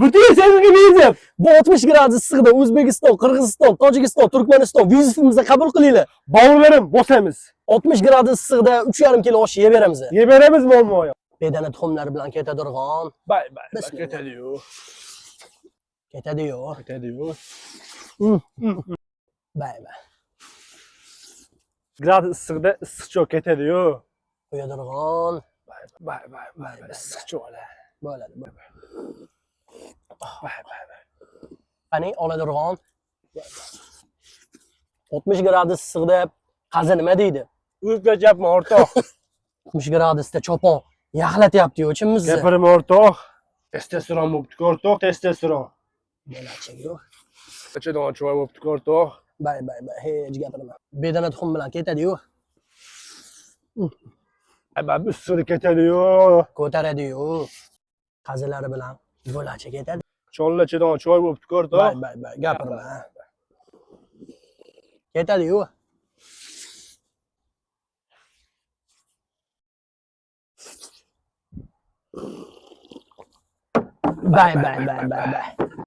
Butun sevgi vizim. Bu 60 gradus issiqda O'zbekiston, Qirg'iziston, Tojikiston, Turkmaniston vizasimizni qabul qilinglar. Bavurlarım bosamiz. 60 gradus issiqda 3,5 kilo osh yeb beramiz. Yeb beramizmi olmoyo? Bedana tuxumlari bilan ketadirg'on. Bay. Bismillah. Ketadi-yu. Ketadi-yu. Ketadi-yu. Bay. Gradus issiqda issiq cho'k ketadi-yu. Qo'yadirg'on. Bay. Issiq cho'klar. Bo'ladi. Bay. Qani oladirg'on. 60 gradus issiqda qazi nima deydi? O'zga gapmi o'rtoq? 60 gradusda cho'pon yaxlatyapti-yu ichimizni. Gapirma o'rtoq. Testosteron bo'pti o'rtoq, testosteron. Bo'lachak-yu. Ichidan choy bo'pti o'rtoq. Bay. Hech gapirma. Bedana tuxum bilan ketadi-yu. Bab issiq ketadi-yu. Ko'taradi-yu. Qazilari bilan bo'lacha ketadi. Chollachidan choy bo'pti o'rtoq. Bay. Gapirma. Ketadi-yu. Bay.